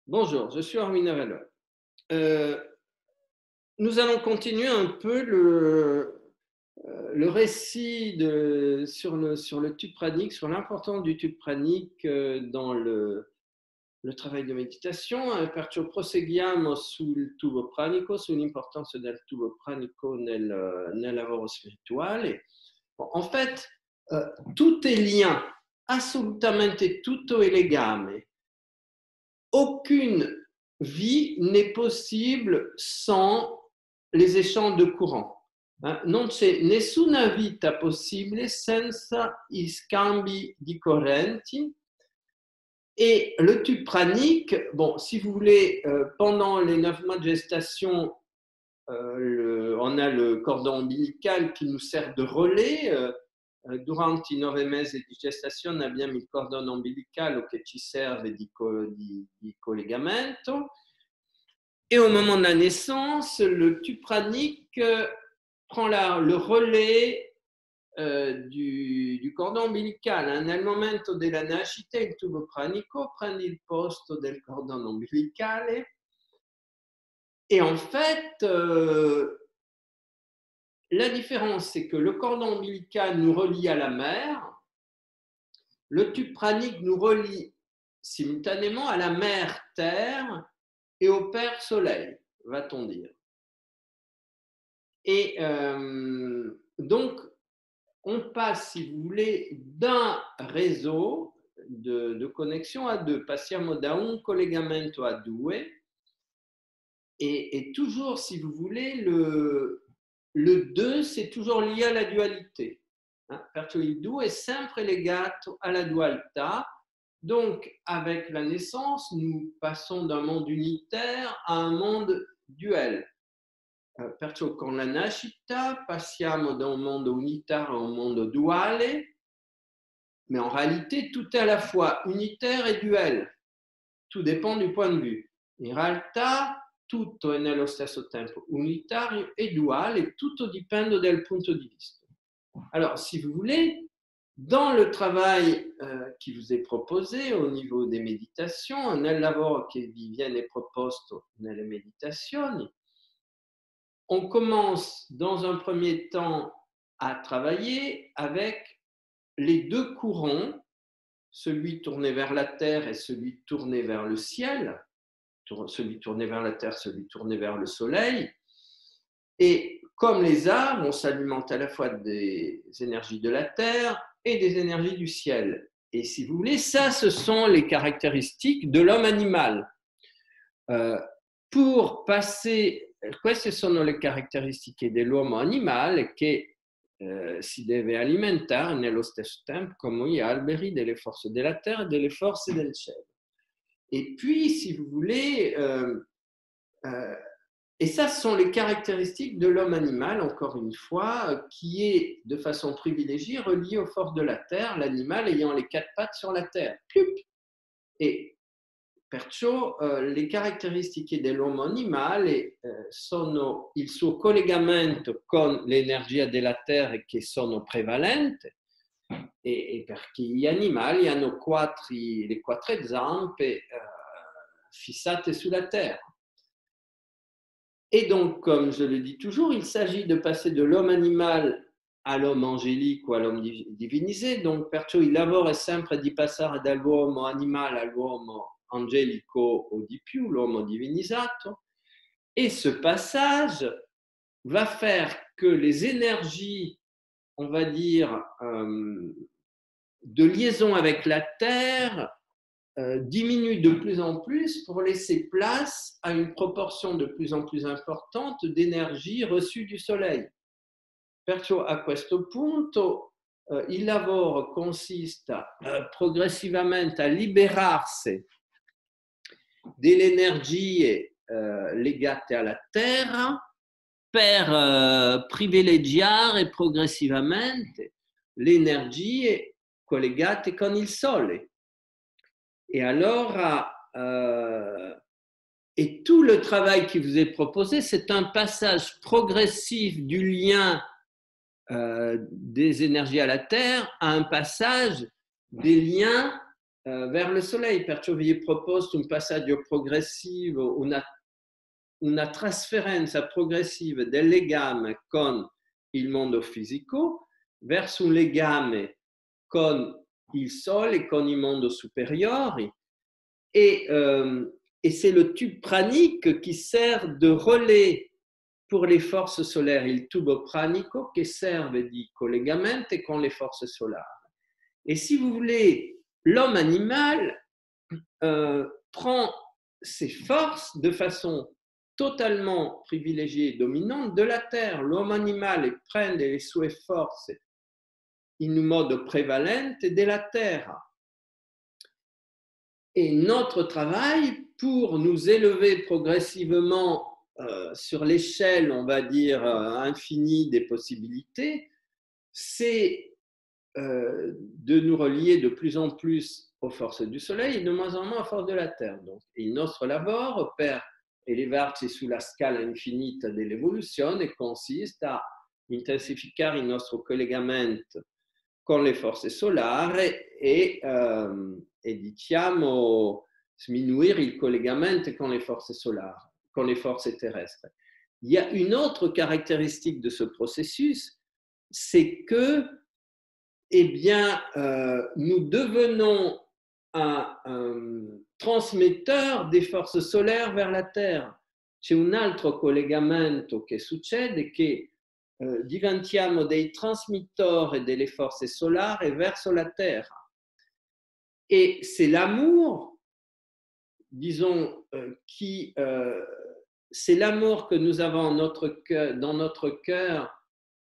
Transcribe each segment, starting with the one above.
Bonjour, je suis Armina Valois. Euh, Nous allons continuer un peu le récit sur le tube pranique, sur l'importance du tube pranique dans le travail de méditation. Perciò proseguiamo sul tubo pranico, sull'importanza del tubo pranico nel lavoro spirituale. Bon, en fait, tout est lien, assolutamente tutto è legame. Aucune vie n'est possible sans les échanges de courant. Non c'è nessuna vita possibile senza i scambi di correnti. Et le tube pranique, bon, si vous voulez, pendant les 9 mois de gestation, on a le cordon ombilical qui nous sert de relais. Durante i 9 mesi di gestazione abbiamo il cordone ombelicale che ci serve di collegamento. Et au moment de la naissance, le tube pranique prend le relais du cordone ombelicale. Nel momento della nascita il tubo pranico prende il posto del cordone ombelicale. Et en fait, la différence, c'est que le cordon ombilical nous relie à la mère, le tube pranique nous relie simultanément à la mère Terre et au Père Soleil, va-t-on dire. Et donc, on passe, si vous voulez, d'un réseau de connexion à deux. Passiamo da un collegamento a due. Et toujours, si vous voulez, le 2, c'est toujours lié à la dualité. Perciò il 2 è sempre legato alla dualità. Donc, avec la naissance, nous passons d'un monde unitaire à un monde duel. Perciò con la nascita passiamo da un mondo unitaire a un mondo duale, mais en réalité, tout est à la fois unitaire et duel. Tout dépend du point de vue. In realtà, tutto è nello stesso tempo unitario e duale, et tutto dipende dal punto di vista. Alors, si vous voulez, dans le travail qui vous est proposé au niveau des méditations, nel lavoro che vi viene proposto nelle meditazioni, on commence dans un premier temps à travailler avec les deux courants, celui tourné vers la terre et celui tourné vers le ciel, celui tourné vers la terre, celui tourné vers le soleil. Et comme les arbres, on s'alimente à la fois des énergies de la terre et des énergies du ciel. Et si vous voulez, ça, ce sont les caractéristiques de l'homme animal. Pour passer, queste sono le caratteristiche dell'uomo animale che si deve alimentare nello stesso tempo come gli alberi delle forze della terra e delle forze del cielo. Et puis, si vous voulez, et ça, ce sont les caractéristiques de l'homme animal, encore une fois, qui est de façon privilégiée relié aux forces de la terre, l'animal ayant les 4 pattes sur la terre. Et perciò le caratteristiche dell'uomo animale sono il suo collegamento con l'energia della terra che sono prevalenti, e perché gli animali hanno le 4 zampe fissate sulla terra. Et donc, comme je le dis toujours, il s'agit de passer de l'homme animal à l'homme angélique ou à l'homme divinisé. Donc, perciò il lavoro è sempre di passare dall'uomo animale all'uomo angelico o di più, l'uomo divinizzato. Et ce passage va faire que les énergies, on va dire, de liaison avec la Terre diminue de plus en plus pour laisser place à une proportion de plus en plus importante d'énergie reçue du Soleil. Perciò a questo punto il lavoro consiste progressivamente a liberarsi delle energie legate alla Terra per privilegiare progressivamente le energie collegate con il Sole. Et alors, et tout le travail qui vous est proposé, c'est un passage progressif du lien des énergies à la Terre à un passage des liens vers le soleil. Perciò vi proposto un passaggio progressivo, una trasferenza progressiva del legame con il mondo fisico verso un legame con il Sole, con i mondi superiori. Et c'est le tube pranique qui sert de relais pour les forces solaires, il tubo pranico che serve di collegamento con le forze solari. Et si vous voulez, l'homme animal prend ses forces de façon totalement privilégiée et dominante de la Terre. L'homme animal prend le sue forze in un modo prevalente della Terra. Et notre travail pour nous élever progressivement sur l'échelle, on va dire, infinie des possibilités, c'est de nous relier de plus en plus aux forces du Soleil et de moins en moins aux forces de la Terre. Donc, il nostro lavoro per elevarci sulla scala infinita dell'evoluzione consiste a intensificare il nostro collegamento con le forze solari e diciamo sminuire il collegamento con le forze solari, con les forces terrestres. Il y a une autre caractéristique de ce processus, c'est que eh bien, nous devenons un trasmetteur des forze solaires vers la Terra. C'è un altro collegamento che succede che diventiamo dei trasmettori delle forze solari verso la Terra. Et c'est l'amour, disons, c'est l'amour que nous avons dans notre cœur,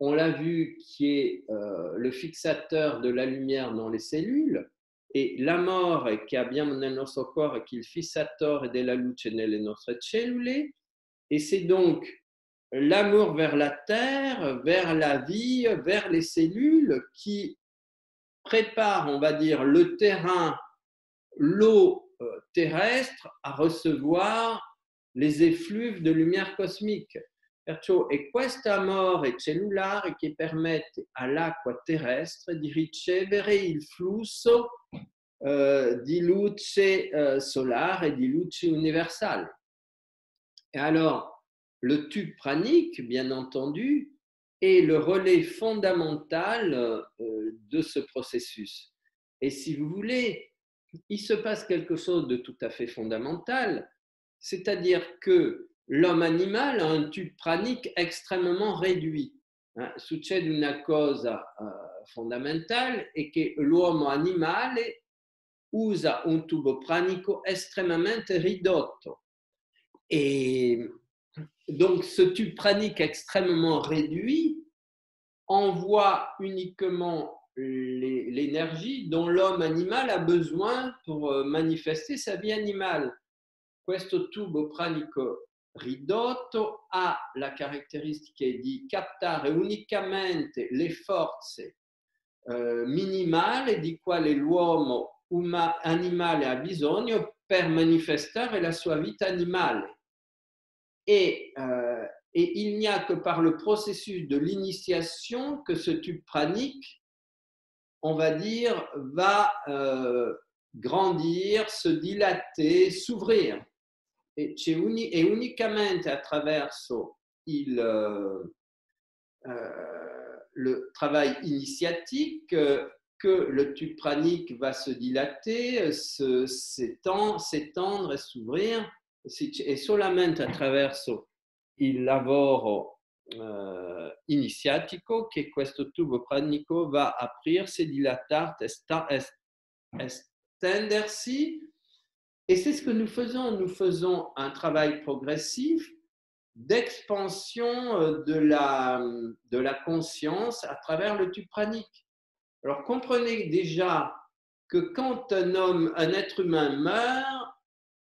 on l'a vu, qui est le fixateur de la lumière dans les cellules, et l'amore che abbiamo nel nostro cuore, che è il fissatore della luce nelle nostre cellule, et c'est donc l'amour vers la terre, vers la vie, vers les cellules qui prépare, on va dire, le terrain, l'eau terrestre à recevoir les effluves de lumière cosmique. Perciò è questo amore cellulare che permette all'acqua terrestre di ricevere il flusso di luce solare e di luce universale. Et alors, le tube pranique, bien entendu, est le relais fondamental de ce processus. Et si vous voulez, il se passe quelque chose de tout à fait fondamental, c'est-à-dire que l'homme animal a un tube pranique extrêmement réduit. Succede una cosa fondamentale è che l'uomo animale usa un tubo pranico estremamente ridotto. Et donc, ce tube pranique extrêmement réduit envoie uniquement l'énergie dont l'homme animal a besoin pour manifester sa vie animale. Questo tubo pranico ridotto ha la caratteristica di captare unicamente le forze minimali di quale l'uomo animale ha bisogno per manifestare la sua vita animale. Et il n'y a que par le processus de l'initiation que ce tube pranique, on va dire, va grandir, se dilater, s'ouvrir. Et unicamente attraverso le travail initiatique que le tube pranique va se dilater, s'étendre et s'ouvrir. E solamente attraverso il lavoro iniziatico che questo tubo pranico va a aprirsi, dilatarsi, estendersi. Et c'est ce que nous faisons. Nous faisons un travail progressif d'expansion de la conscience à travers le tube pranique. Alors comprenez déjà que quand un être humain meurt,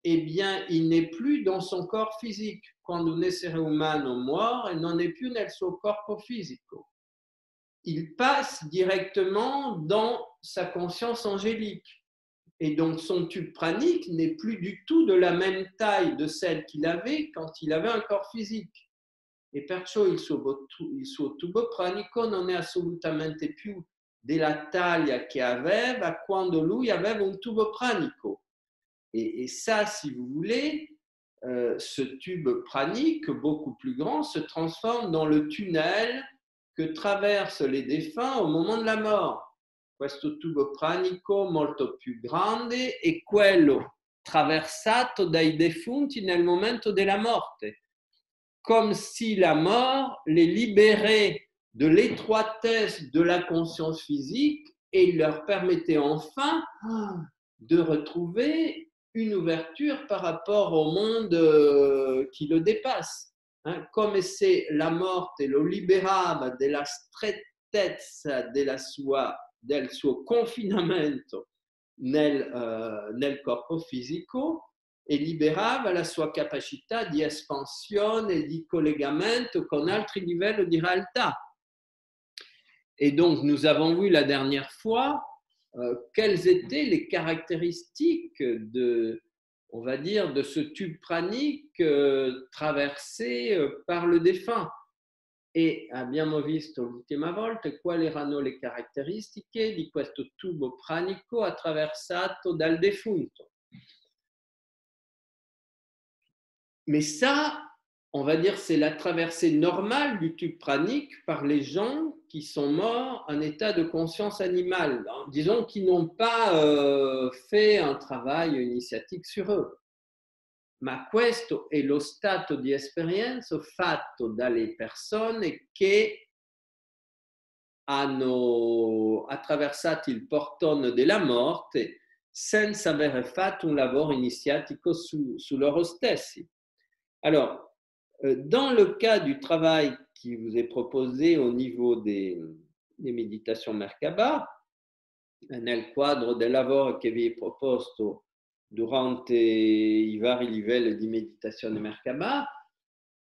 eh bien, il n'est plus dans son corps physique. Quando un essere umano muore, non è più nel suo corpo fisico. Il passe directement dans sa conscience angélique. Et donc, son tube pranique n'est plus du tout de la même taille de celle qu'il avait quand il avait un corps physique. E perciò il suo tubo pranico non è assolutamente più della taglia che aveva quando lui aveva un tubo pranico. Et ça, si vous voulez, ce tube pranique, beaucoup plus grand, se transforme dans le tunnel que traversent les défunts au moment de la mort. Questo tubo pranico molto più grande è quello traversato dai defunti nel momento della morte, comme si la mort les libérait de l'étroitesse de la conscience physique et leur permettait enfin de retrouver une ouverture par rapport au monde qui le dépasse. Come se la morte lo liberava della strettezza del suo confinamento nel corpo fisico e liberava la sua capacità di espansione e di collegamento con altri livelli di realtà. Et donc, nous avons vu la dernière fois quelles étaient les caractéristiques on va dire, de ce tube pranique traversé par le défunt. E abbiamo visto l'ultima volta quali erano le caratteristiche di questo tubo pranico attraversato dal defunto. Mais ça, on va dire, c'est la traversée normale du tube pranique par les gens qui sont morts en état de conscience animale, disons qui n'ont pas fait un travail initiatique sur eux. Ma questo è lo stato di esperienza fatto dalle persone che hanno attraversato il portone della morte senza aver fatto un lavoro iniziatico su loro stessi. Alors, dans le cas du travail qui vous est proposé au niveau des meditations Merkaba, nel quadro del lavoro che vi è proposto durante i vari livelli di meditazione Merkaba,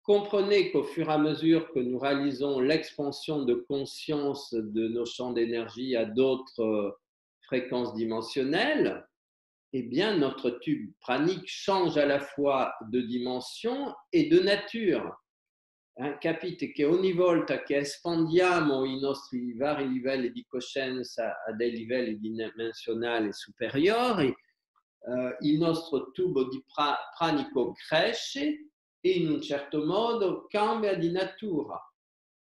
comprenez qu'au fur et à mesure que nous réalisons l'expansion de conscience de nos champs d'énergie à d'autres fréquences dimensionnelles, eh bien, notre tube pranique change à la fois de dimension e de nature. Capite che ogni volta che espandiamo i nostri vari livelli di coscienza a dei livelli dimensionali superiori, il nostro tubo di pranico cresce e in un certo modo cambia di natura.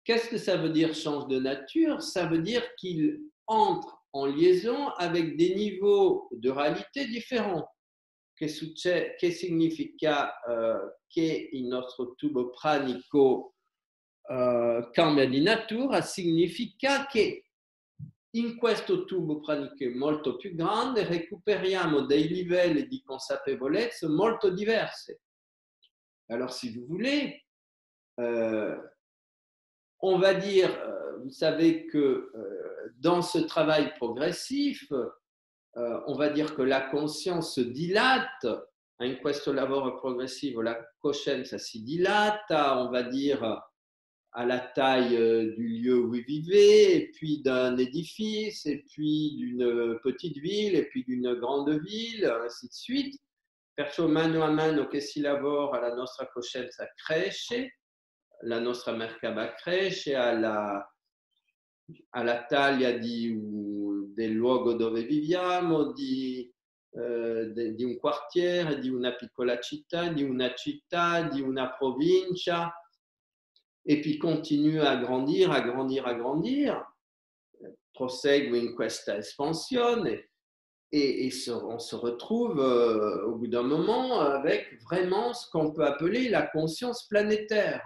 Qu'est-ce que ça veut dire change de nature? Ça veut dire qu'il entre en liaison avec des niveaux de réalité différents. Che significa che il nostro tubo pranico cambia di natura? Significa che in questo tubo pranico molto più grande recuperiamo dei livelli di consapevolezza molto diversi. Alors, si vous voulez, on va dire, vous savez que dans ce travail progressif, on va dire que la conscience se dilate. In questo lavoro progressivo la coscienza si dilata, on va dire, à la taille du lieu où il vivait, et puis d'un édifice, et puis d'une petite ville, et puis d'une grande ville, ainsi de suite. Perciò mano a mano che si lavora la nostra coscienza cresce, la nostra Merkaba cresce alla taglia del luogo dove viviamo, di un quartiere, di una piccola città, di una provincia, e puis continue a grandir, prosegue in questa espansione et on se retrouve au bout d'un moment avec vraiment ce qu'on peut appeler la conscience planétaire.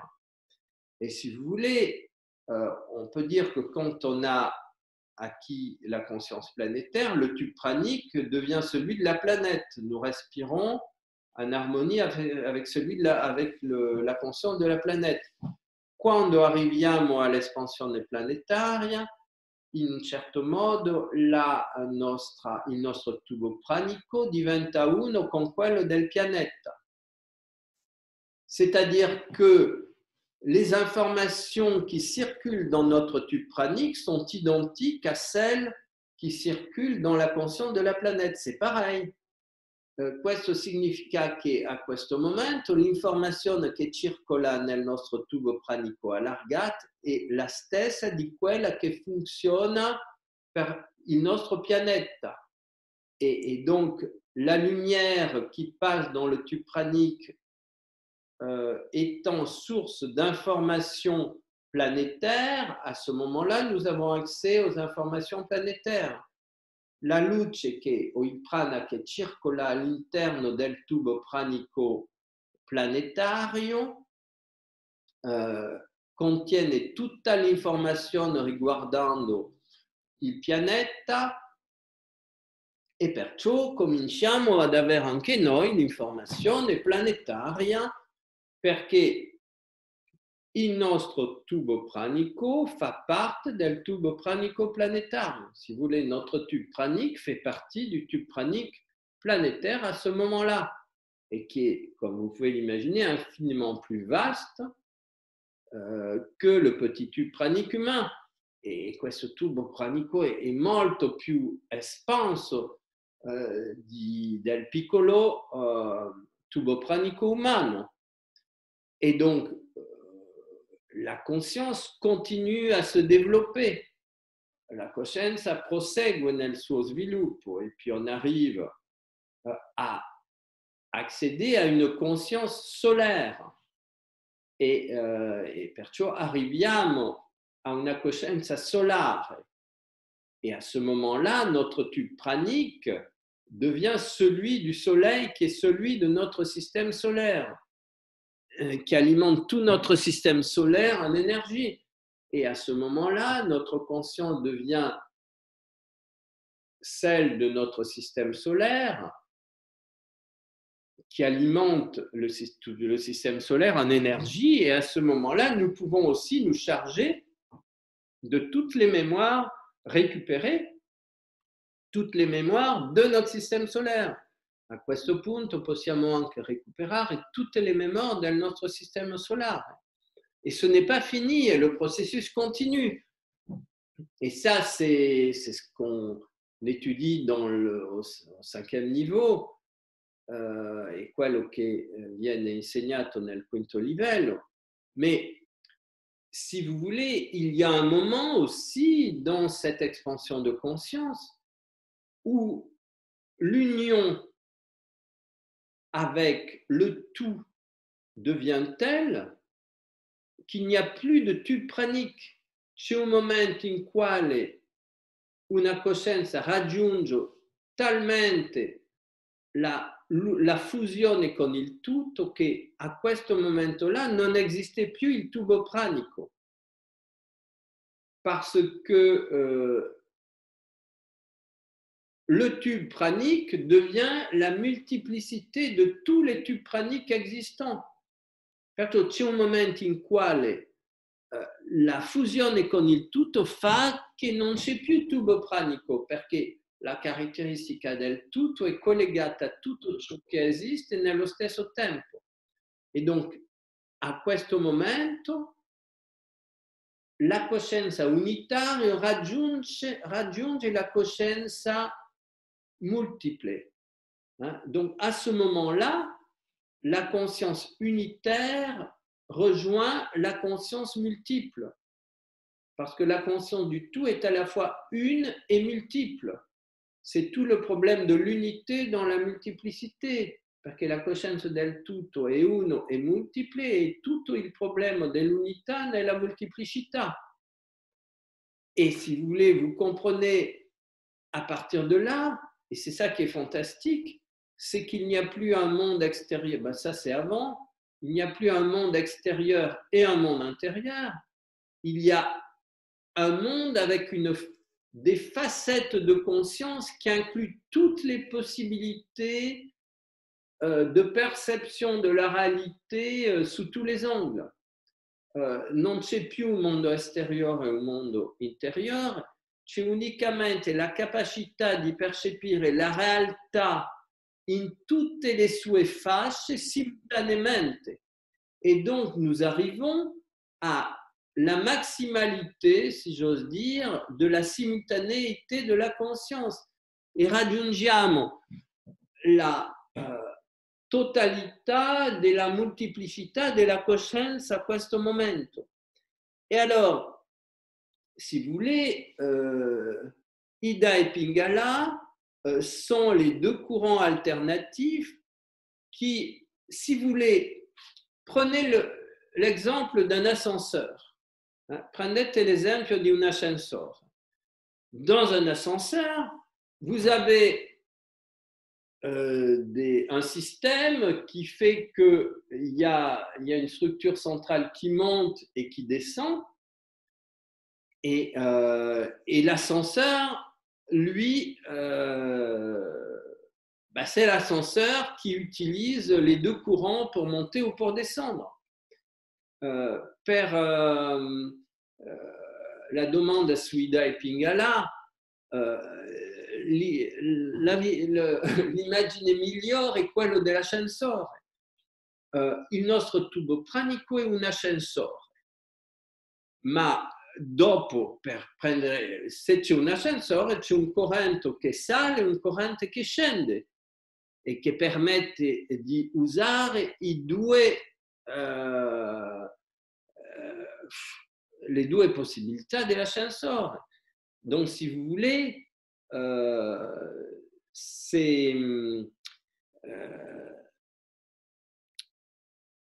Et si vous voulez, on peut dire que quand on a acquis la conscience planétaire, le tube pranique devient celui de la planète. Nous respirons en harmonie avec la conscience de la planète. Quando arriviamo all'espansione planetaria, in un certo modo il nostro tubo pranico diventa uno con quello del pianeta. C'est-à-dire que les informations qui circulent dans notre tube pranique sont identiques à celles qui circulent dans la conscience de la planète. C'est pareil. Questo significa che a questo momento l'informazione che circola nel nostro tubo pranico allargato è la stessa di quella che funziona per il nostro pianeta. Et donc, la lumière qui passe dans le tube pranique étant source d'informations planétaires, à ce moment-là, nous avons accès aux informations planétaires. La luce o il prana che circola all'interno del tubo pranico planetario contiene tutta l'informazione riguardando il pianeta e perciò cominciamo ad avere anche noi l'informazione planetaria perché il nostro tubo pranico fa parte del tubo pranico planétaire. Si vous voulez, notre tube pranique fait partie du tube pranique planétaire à ce moment-là et qui est, comme vous pouvez l'imaginer, infiniment plus vaste que le petit tube pranique humain. E questo tubo pranico è molto più espanso del piccolo tubo pranico umano. Et donc, la conscience continue à se développer. La coscienza prosegue nel suo sviluppo et puis on arrive à accéder à une conscience solaire. E perciò arriviamo a una coscienza solare. Et à ce moment-là, notre tube pranique devient celui du Soleil qui est celui de notre système solaire, qui alimente tout notre système solaire en énergie. Et à ce moment-là, notre conscience devient celle de notre système solaire qui alimente le système solaire en énergie. Et à ce moment-là, nous pouvons aussi nous charger de toutes les mémoires récupérées, toutes les mémoires de notre système solaire. A questo punto possiamo anche recuperare tutte le mémoires del nostro sistema solare. Et ce n'est pas fini, et le processus continue. Et ça, c'est ce qu'on étudie au 5e niveau, e quello che viene insegnato nel 5° livello. Mais si vous voulez, il y a un moment aussi dans cette expansion de conscience où l'union avec le tout devient telle qu'il n'y a plus de tube pranique. C'è un momento in quale una coscienza raggiunge talmente la fusione con il tutto che a questo momento-là non esiste più il tubo pranico. Parce que le tube pranique devient la multiplicité de tous les tubes praniques existants. Perciò c'è un momento in quale la fusione con il tutto fa che non c'è più il tubo pranico, perché la caratteristica del tutto è collegata a tutto ciò che esiste nello stesso tempo. E donc, a questo momento, la coscienza unitaria raggiunge la coscienza multiple. Donc, à ce moment-là, la conscience unitaire rejoint la conscience multiple. Parce que la conscience du tout est à la fois une et multiple. C'est tout le problème de l'unité dans la multiplicité. Perché la coscienza del tutto è uno e multiple e tutto il problema dell'unità nella multiplicità. Et si vous voulez, vous comprenez à partir de là, et c'est ça qui est fantastique, c'est qu'il n'y a plus un monde extérieur, ben ça c'est avant, il n'y a plus un monde extérieur et un monde intérieur, il y a un monde avec des facettes de conscience qui incluent toutes les possibilités de perception de la réalité sous tous les angles. Non c'è più un mondo esteriore e un mondo interiore, c'è unicamente la capacità di percepire la realtà in tutte le sue fasce simultanément. Et donc, nous arrivons à la maximalité, si j'ose dire, de la simultanéité de la conscience. E raggiungiamo la totalità della multiplicità della coscienza a questo momento. Et alors, si vous voulez, Ida et Pingala sont les deux courants alternatifs qui, si vous voulez, prenez l'exemple d'un ascenseur. Prendete l'esempio di un ascensore. Dans un ascenseur, vous avez un système qui fait qu'il y a une structure centrale qui monte et qui descend. Et l'ascenseur, lui, c'est l'ascenseur qui utilise les deux courants pour monter ou pour descendre. Per la domanda su Ida e Pingala, l'immagine migliore è quello dell'ascensore. Il nostro tubo pranico è un ascensore, ma dopo, per prendere, se c'è un ascensore, c'è un corrente che sale e un corrente che scende e che permette di usare le due possibilità dell'ascensore. Donc, si vous voulez,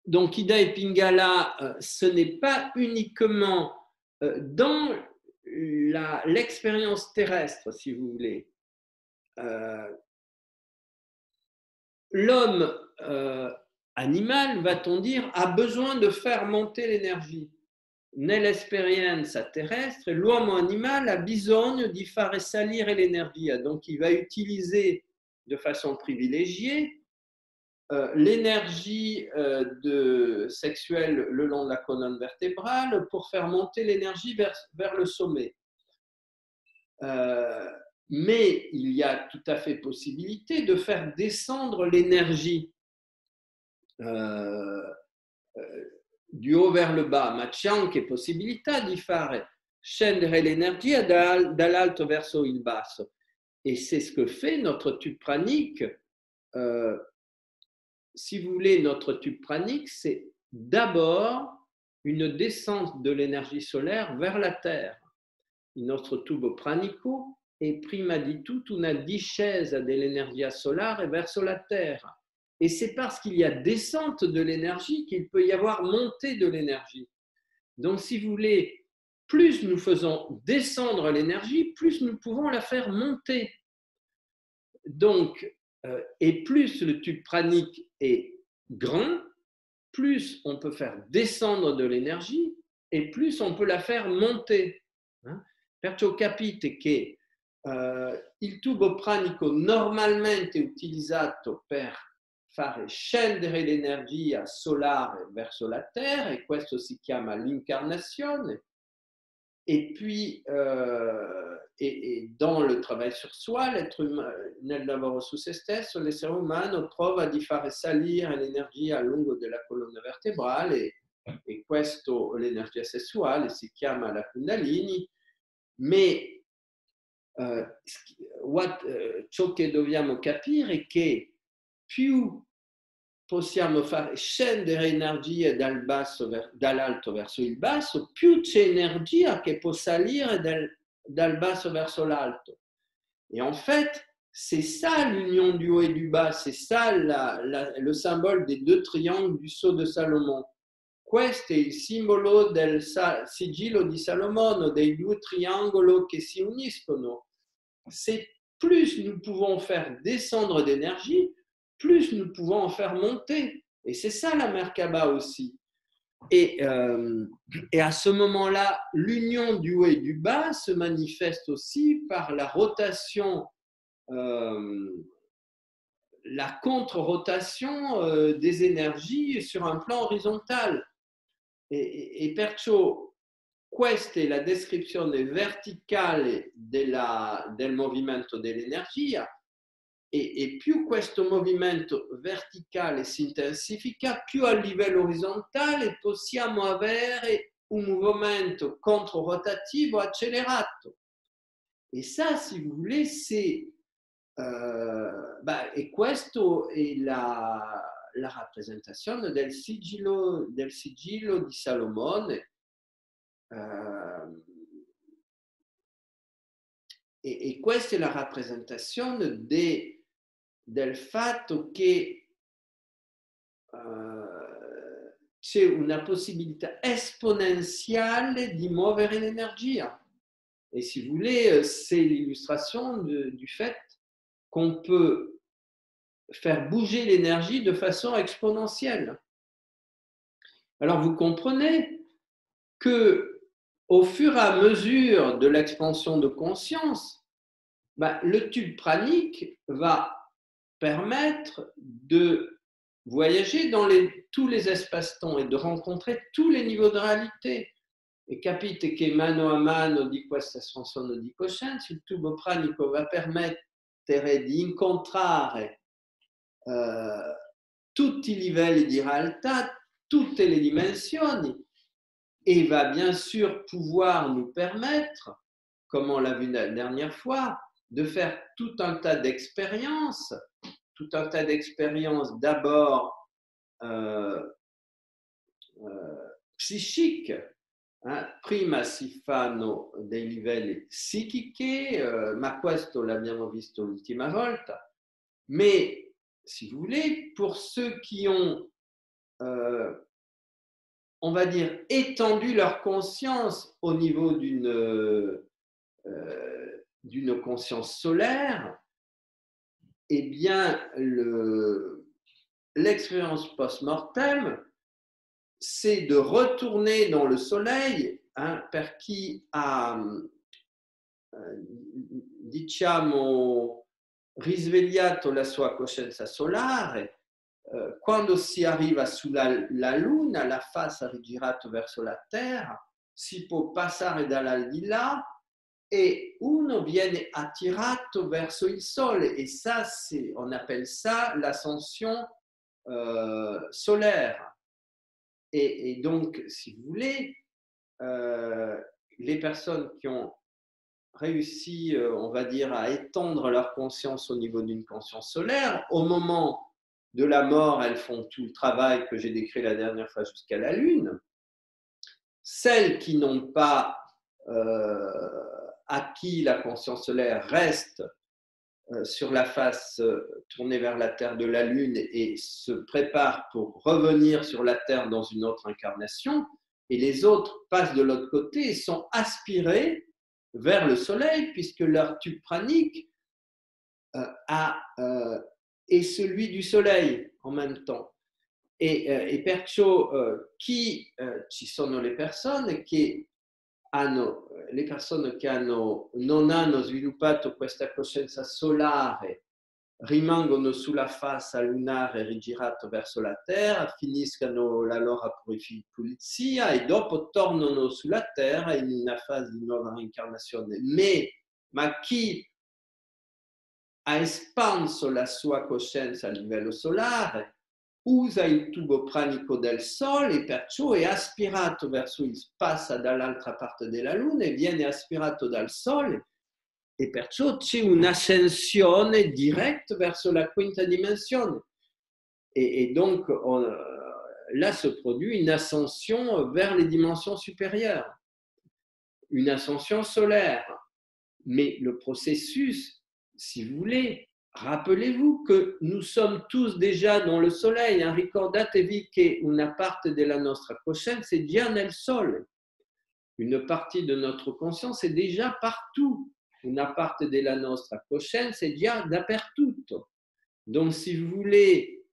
donc Ida et Pingala, ce n'est pas uniquement dans l'expérience terrestre, si vous voulez. L'homme animal, va-t-on dire, a besoin de faire monter l'énergie. Nell'esperienza terrestre, l'uomo animale a bisogno di fare salire l'energia. Donc, il va utiliser de façon privilégiée l'énergie sexuelle le long de la colonne vertébrale pour faire monter l'énergie vers le sommet. Mais il y a tout à fait possibilité de faire descendre l'énergie du haut vers le bas, ma c'è anche possibilità di fare scendere l'energia dall'alto verso il basso. Et c'est ce que fait notre tube pranique. Si vous voulez, notre tube pranique, c'est d'abord une descente de l'énergie solaire vers la Terre. Il nostro tubo pranico è prima di tutto una discesa dell'energia solare verso la Terre. Et c'est parce qu'il y a descente de l'énergie qu'il peut y avoir montée de l'énergie. Donc, si vous voulez, plus nous faisons descendre l'énergie, plus nous pouvons la faire monter. Donc, et plus le tube pranique est grand, plus on peut faire descendre de l'énergie et plus on peut la faire monter. Perciò capite che il tubo pranico normalmente è utilizzato per fare scendere l'energia solare verso la Terra, e questo si chiama l'incarnazione. Et puis, et dans le travail sur soi, l'être umano, nel lavoro su se stesso, l'essere umano trova di fare salire l'energia a lungo della colonna vertebrale, e questo, l'energia sessuale, si chiama la Kundalini. Mais ciò che dobbiamo capire è che più possiamo fare scendere energia dall'alto verso il basso, più c'è energia che può salire dal basso verso l'alto. Et en fait, c'est ça l'union du haut et du bas, c'est ça le symbole des deux triangles du sceau de Salomon. Questo è il simbolo del sigillo di Salomone, dei due triangoli che si uniscono. C'est plus nous pouvons faire descendre d'énergie, plus nous pouvons en faire monter. Et c'est ça la Merkaba aussi. Et à ce moment-là, l'union du haut et du bas se manifeste aussi par la rotation, la contre-rotation des énergies sur un plan horizontal. E perciò questa è la descrizione verticale del movimento dell'energia, e più questo movimento verticale si intensifica, più a livello orizzontale possiamo avere un movimento controrotativo accelerato. E ça, si vous voulez, c'est e questo è la rappresentazione del sigillo di Salomone. e questa è la rappresentazione del fatto che c'è una possibilità esponentielle di muovere l'energia. Et si vous voulez, c'est l'illustration du fait qu'on peut faire bouger l'énergie de façon exponentielle. Alors vous comprenez que au fur et à mesure de l'expansion de conscience, le tube pranique va permettre de voyager dans tous les espaces-temps et de rencontrer tous les niveaux de réalité. E capite che mano a mano di questa espansione di coscienza il tubo pranico va permettere di incontrare tutti i livelli di realtà, tutte le dimensioni, et va bien sûr pouvoir nous permettre, comme on l'a vu la dernière fois, de faire tout un tas d'expériences d'abord psychiques. Prima si fanno dei livelli psichici, ma questo l'abbiamo visto l'ultima volta, mais si vous voulez, pour ceux qui ont, on va dire, étendu leur conscience au niveau d'une conscience solaire, eh bien, l'expérience post-mortem, c'est de retourner dans le soleil, per chi ha, diciamo, risvegliato la sua coscienza solare, quando si arriva sulla Luna, la face rigirata verso la Terra, si può passare dall'aldilà e uno viene attirato verso il Sole, et ça, on appelle ça l'ascension solaire. Et donc, si vous voulez, les personnes qui ont réussi, on va dire, à étendre leur conscience au niveau d'une conscience solaire, au moment de la mort, elles font tout le travail que j'ai décrit la dernière fois jusqu'à la Lune. Celles qui n'ont pas acquis la conscience solaire restent sur la face tournée vers la Terre de la Lune et se préparent pour revenir sur la Terre dans une autre incarnation, et les autres passent de l'autre côté et sont aspirés vers le Soleil, puisque leur tube pranique est celui du Soleil en même temps. E perciò ci sono le persone che non hanno sviluppato questa coscienza solare, rimangono sulla faccia lunare rigirata verso la Terra, finiscono la loro pulizia e dopo tornano sulla Terra in una fase di nuova reincarnazione. Ma chi ha espanso la sua coscienza a livello solare usa il tubo pranico del Sole e perciò è aspirato passa dall'altra parte della Luna e viene aspirato dal Sole, e perciò c'è un'ascensione diretta verso la quinta dimensione. Et donc, là se produit une ascension vers les dimensions supérieures, une ascension solaire. Mais le processus, si vous voulez, rappelez-vous que nous sommes tous déjà dans le soleil. Ricordatevi che una parte della nostra coscienza è già nel sole. Une partie de notre conscience est déjà partout. Una parte della nostra coscienza è già dappertutto. Donc, si vous voulez,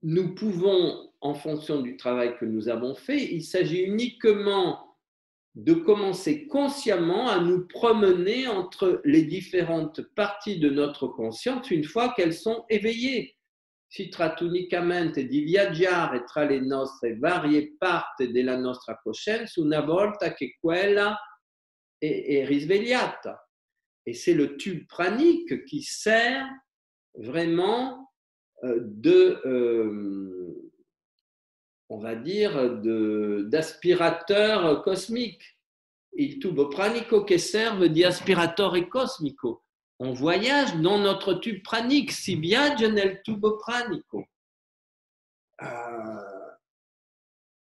nous pouvons, en fonction du travail que nous avons fait, il s'agit uniquement de commencer consciemment à nous promener entre les différentes parties de notre conscience une fois qu'elles sont éveillées. Si tratta unicamente di viaggiare tra le nostre varie parti della nostra coscienza una volta che quella è risvegliata. Et c'est le tube pranique qui sert vraiment on va dire, d'aspirateur cosmique. Il tubo pranico che serve di aspiratore cosmico. On voyage dans notre tube pranique, si viaggia nel tubo pranico.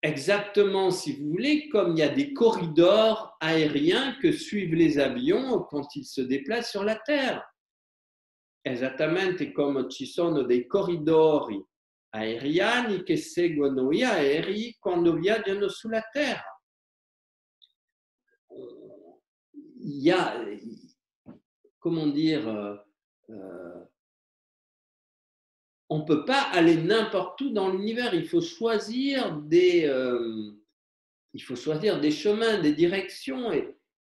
exactement, si vous voulez, comme il y a des corridors aériens que suivent les avions quand ils se déplacent sur la Terre. Esattamente come ci sono dei corridori aeriani che seguono gli aerei quando viaggiano sulla Terra. Il y a, comment dire, on ne peut pas aller n'importe où dans l'univers. Il faut choisir des chemins, des directions.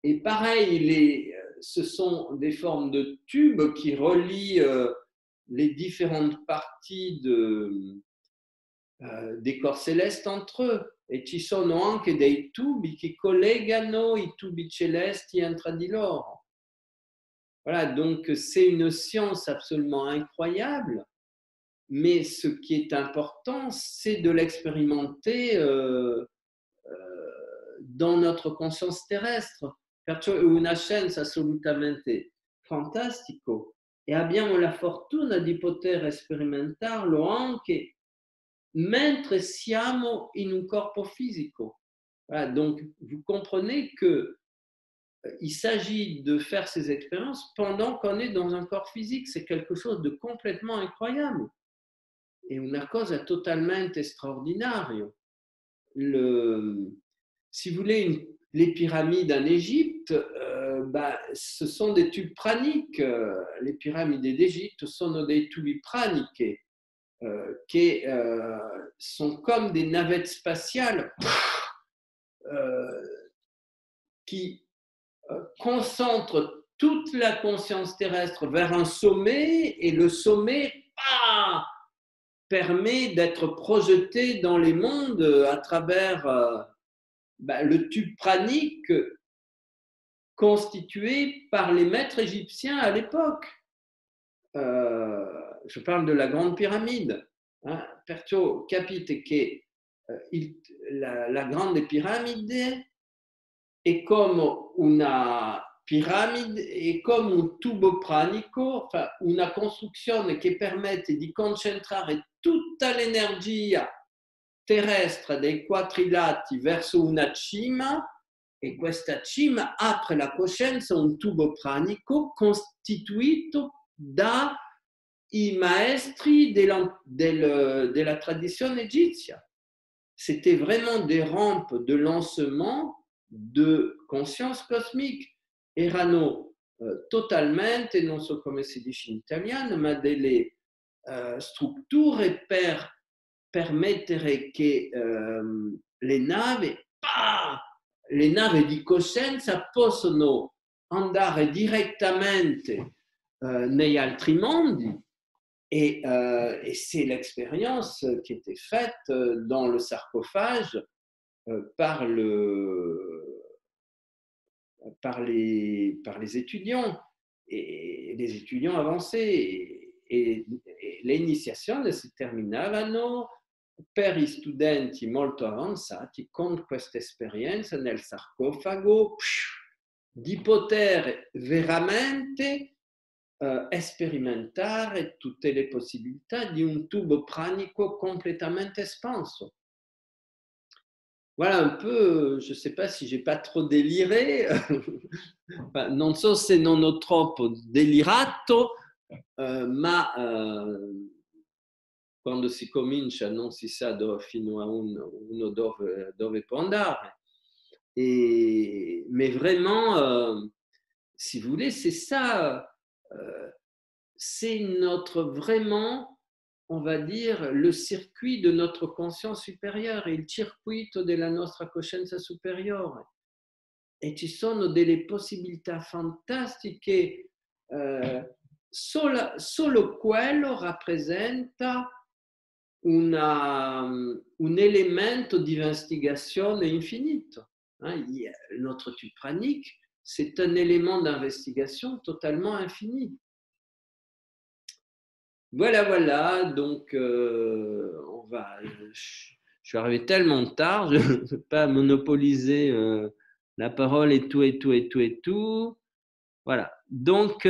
Et pareil, ce sont des formes de tubes qui relient les différentes parties des corps célestes entre eux. E ci sono anche dei tubi che collegano i tubi celesti entre di loro. Voilà, donc c'est une science absolument incroyable, mais ce qui est important, c'est de l'expérimenter dans notre conscience terrestre. Perciò è una scienza assolutamente fantastico e abbiamo la fortuna di poter sperimentarlo anche mentre siamo in un corpo fisico. Voilà, donc vous comprenez que il s'agit de faire ces expériences pendant qu'on est dans un corps physique. C'est quelque chose de complètement incroyable. È una cosa totalmente straordinaria. Si vous voulez, les pyramides en Égypte, ce sont des tubes praniques. Les pyramides d'Égypte sont des tubes praniques qui sont comme des navettes spatiales qui concentrent toute la conscience terrestre vers un sommet et le sommet permet d'être projeté dans les mondes à travers le tube pranique constitué par les maîtres égyptiens à l'époque. Je parle de la Grande Pyramide. Perciò capite che la Grande Piramide è come una piramide, è come un tubo pranico, una costruzione che permette di concentrare tutta l'energia terrestre dei quadrilati verso una cima e questa cima apre la coscienza un tubo pranico costituito dai maestri della tradizione egizia. C'était vraiment des rampes de lancement de conscience cosmique. Erano totalmente, non so come si dice in italiano, ma delle strutture per permettere che le navi di coscienza possono andare direttamente negli altri mondi et c'est l'expérience qui était faite dans le sarcophage par les étudiants et les étudiants avancés e le iniziazioni si terminavano per gli studenti molto avanzati con questa esperienza nel sarcofago di poter veramente sperimentare tutte le possibilità di un tubo pranico completamente espanso. Voilà un peu, je ne sais pas si j'ai pas trop déliré, non so se non ho troppo delirato, ma quando si comincia non si sa fino a uno dove può andare. Mais vraiment, si vous voulez, c'est ça, c'est notre vraiment, on va dire, le circuit de notre conscience supérieure, il circuito della nostra coscienza superiore. E ci sono delle possibilità fantastiche, solo quello rappresenta un elemento di investigazione infinito. Notre tube pranique, c'est un élément d'investigation totalement infini. Voilà, donc je suis arrivé tellement tard, je ne veux pas monopoliser la parole et tout. Voilà, donc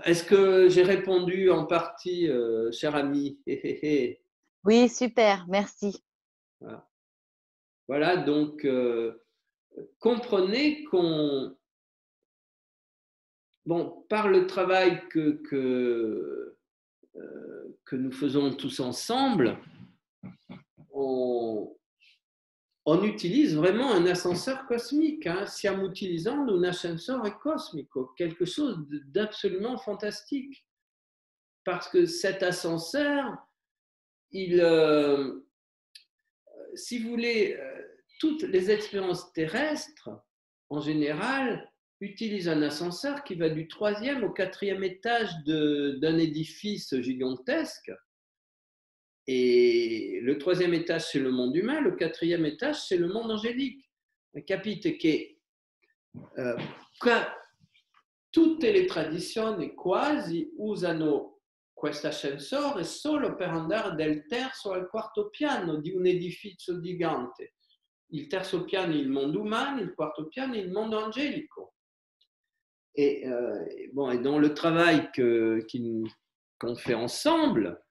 est-ce que j'ai répondu en partie, cher ami? Oui, super, merci. Voilà, voilà donc comprenez qu'on, bon, par le travail que nous faisons tous ensemble, on, on utilise vraiment un ascenseur cosmique. Hein. Stiamo utilizzando un ascensore cosmico, quelque chose d'absolument fantastique. Parce que cet ascenseur, il, si vous voulez, toutes les expériences terrestres, en général, utilisent un ascenseur qui va du 3e au 4e étage d'un édifice gigantesque. Et le 3e étage, c'est le monde humain, le 4e étage, c'est le monde angélique. Capite che tutte le tradizioni quasi usano questo ascensore solo per andare dal terzo al quarto piano di un edificio gigante. Il terzo piano è il mondo umano, il quarto piano è il mondo angelico. Et, bon, et dans le travail qu'on fait ensemble,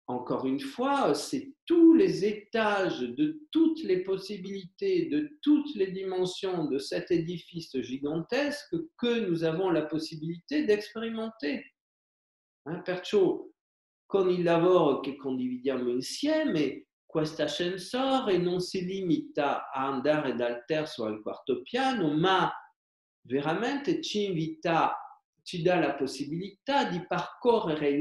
encore une fois, c'est tous les étages de toutes les possibilités, de toutes les dimensions de cet édifice gigantesque que nous avons la possibilité d'expérimenter. Perciò con il lavoro che condividiamo insieme, questo ascensore non si limita a andare dal terzo al quarto piano, ma veramente ci dà la possibilità di percorrere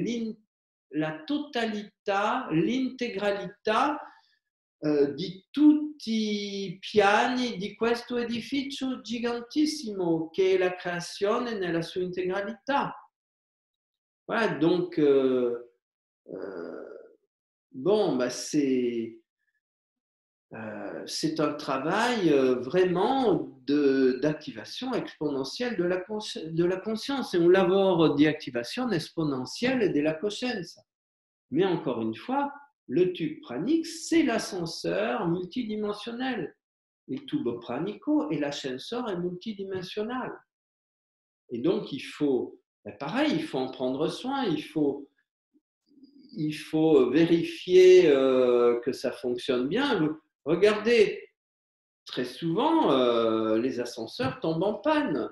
la totalità, l'integralità di tutti i piani di questo edificio gigantissimo che è la creazione nella sua integralità. Voilà, donc, bon, bah c'est un travail vraiment d'activation exponentielle de la conscience. È un lavoro di attivazione esponenziale della coscienza. Mais encore une fois, le tube pranique, c'est l'ascenseur multidimensionnel. Il tubo pranico et l'ascenseur est multidimensionnel. Et donc, il faut, pareil, il faut en prendre soin, il faut vérifier que ça fonctionne bien. Regardez, très souvent, les ascenseurs tombent en panne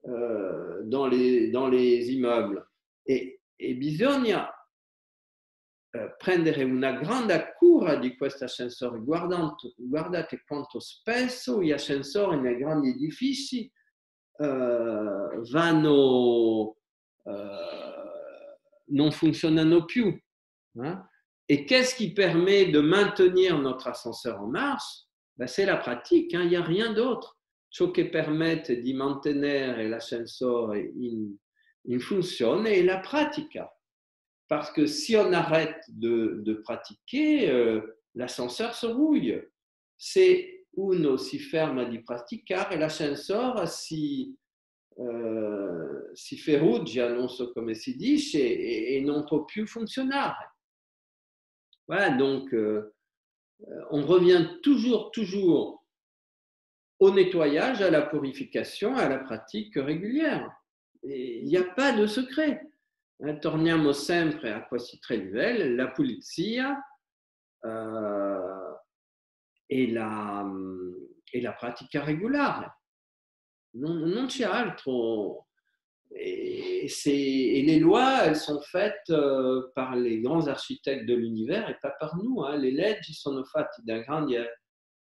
dans les immeubles. Et bisogna prendere una grande cura di questo ascensore. Guardate quanto spesso gli ascensori nei grandi edifici non fonctionnano più. Hein. Et qu'est-ce qui permet de maintenir notre ascenseur en marche? Ben, c'est la pratique, hein, il n'y a rien d'autre. Ciò che permette di mantenere l'ascensore in funzione è la pratica. Parce que si on arrête de pratiquer, l'ascenseur se rouille. Se uno si ferma di praticare, l'ascensore si ferrugia, non so come si dice, et non può più funzionare. Voilà, donc on revient toujours au nettoyage, à la purification, à la pratique régulière. Il n'y a pas de secret. Torniamo sempre a questi tre livelli, la pulizia e la pratica regolare. Non c'è altro. Et les lois, elles sont faites par les grands architectes de l'univers et pas par nous. Hein. Le leggi sono fatti da grandi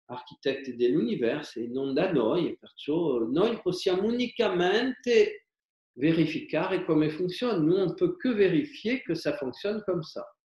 architetti dell'universo e non da noi, perciò noi possiamo unicamente verificare come fonctionne. Nous, on ne peut que vérifier que ça fonctionne comme ça.